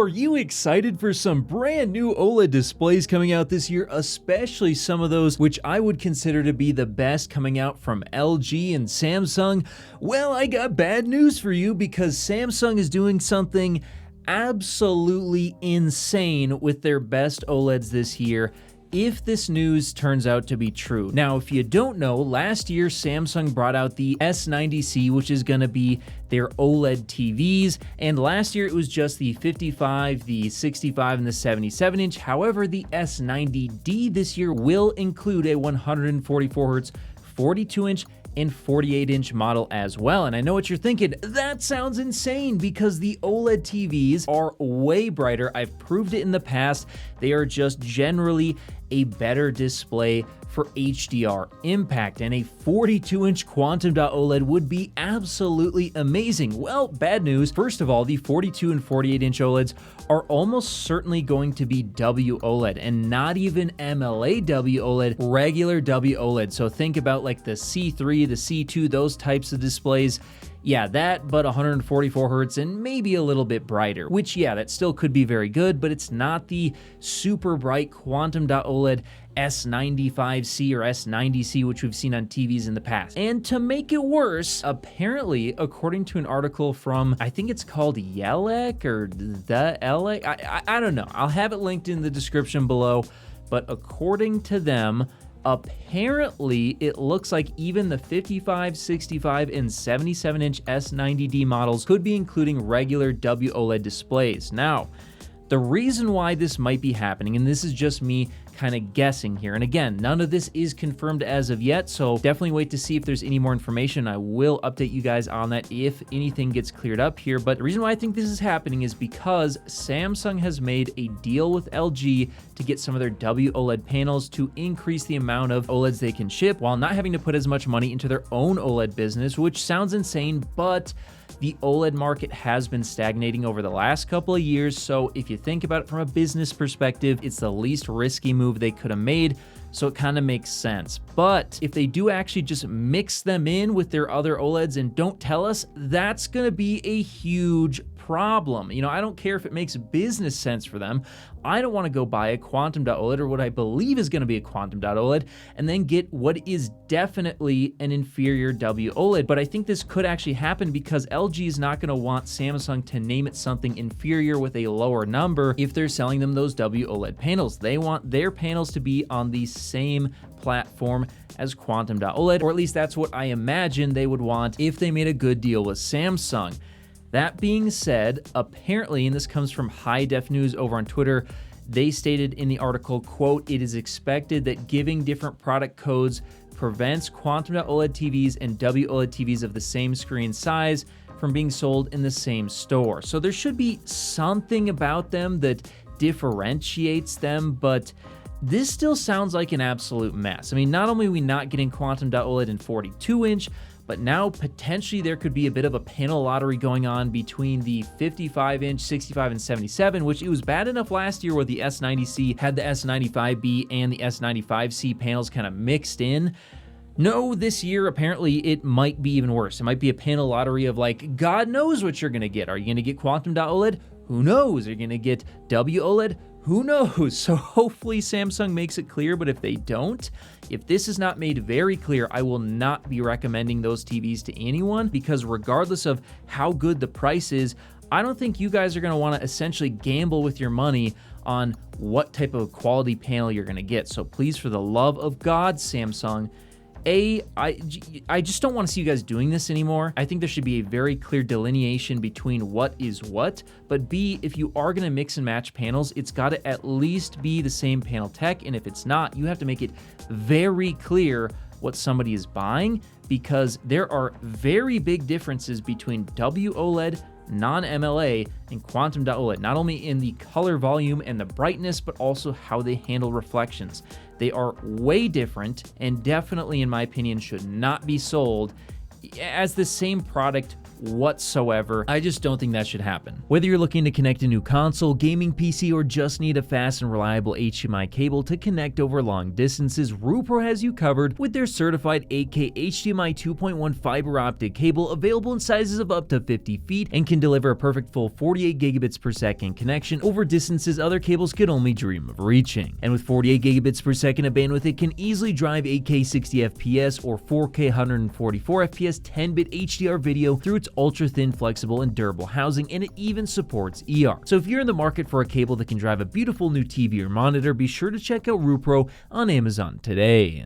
are you excited for some brand new OLED displays coming out this year, especially some of those which I would consider to be the best coming out from LG and Samsung? Well, I got bad news for you because Samsung is doing something absolutely insane with their best OLEDs this year, if this news turns out to be true. Now, if you don't know, last year Samsung brought out the S90C, which is going to be their OLED TVs, and last year it was just the 55, the 65, and the 77-inch. However, the S90D this year will include a 144Hz, 42-inch, and 48-inch model as well. And I know what you're thinking, that sounds insane because the OLED TVs are way brighter. I've proved it in the past. They are just generally a better display for HDR impact, and a 42-inch quantum dot OLED would be absolutely amazing. Well, bad news. First of all, the 42 and 48-inch OLEDs are almost certainly going to be WOLED, and not even MLA WOLED, regular WOLED. So think about like the C3, the C2, those types of displays. Yeah, that, but 144 Hz and maybe a little bit brighter, which, yeah, that still could be very good, but it's not the super bright quantum dot OLED S95C or S90C, which we've seen on TVs in the past. And to make it worse, apparently, according to an article from, I think it's called Yelek or the Elec, I don't know. I'll have it linked in the description below, but according to them, apparently, it looks like even the 55, 65, and 77-inch S90D models could be including regular WOLED displays. Now, the reason why this might be happening, and this is just me kind of guessing here, and again, none of this is confirmed as of yet, so definitely wait to see if there's any more information. I will update you guys on that if anything gets cleared up here, but the reason why I think this is happening is because Samsung has made a deal with LG to get some of their WOLED panels to increase the amount of OLEDs they can ship while not having to put as much money into their own OLED business, which sounds insane, but the OLED market has been stagnating over the last couple of years, so if you think about it from a business perspective, it's the least risky move they could have made, so it kind of makes sense. But if they do actually just mix them in with their other OLEDs and don't tell us, that's going to be a huge problem. You know, I don't care if it makes business sense for them. I don't want to go buy a quantum dot OLED or what I believe is going to be a quantum dot OLED and then get what is definitely an inferior WOLED. But I think this could actually happen because LG is not going to want Samsung to name it something inferior with a lower number if they're selling them those WOLED panels. They want their panels to be on the same platform as quantum dot OLED, or at least that's what I imagine they would want if they made a good deal with Samsung. That being said, apparently, and this comes from High Def News over on Twitter, they stated in the article, quote, "It is expected that giving different product codes prevents quantum dot OLED TVs and WOLED TVs of the same screen size from being sold in the same store." So there should be something about them that differentiates them, but this still sounds like an absolute mess. I mean, not only are we not getting quantum dot OLED in 42-inch, but now potentially there could be a bit of a panel lottery going on between the 55-inch, 65, and 77, which it was bad enough last year where the S90C had the S95B and the S95C panels kind of mixed in. No, this year, apparently, it might be even worse. It might be a panel lottery of like, God knows what you're going to get. Are you going to get quantum dot OLED? Who knows? Are you going to get WOLED? Who knows? So hopefully Samsung makes it clear, but if they don't, if this is not made very clear, I will not be recommending those TVs to anyone because regardless of how good the price is, I don't think you guys are going to want to essentially gamble with your money on what type of quality panel you're going to get. So please, for the love of God, Samsung, I just don't want to see you guys doing this anymore. I think there should be a very clear delineation between what is what, but B, if you are going to mix and match panels, it's got to at least be the same panel tech, and if it's not, you have to make it very clear what somebody is buying because there are very big differences between WOLED, non-MLA, and quantum dot OLED, not only in the color volume and the brightness, but also how they handle reflections. They are way different and definitely, in my opinion, should not be sold as the same product whatsoever. I just don't think that should happen. Whether you're looking to connect a new console, gaming PC, or just need a fast and reliable HDMI cable to connect over long distances, Ruo has you covered with their certified 8K HDMI 2.1 fiber optic cable available in sizes of up to 50 feet and can deliver a perfect full 48 gigabits per second connection over distances other cables could only dream of reaching. And with 48 gigabits per second of bandwidth, it can easily drive 8K 60 FPS or 4K 144 FPS 10-bit HDR video through its ultra-thin, flexible, and durable housing, and it even supports ER. So if you're in the market for a cable that can drive a beautiful new TV or monitor, be sure to check out Ruo on Amazon today.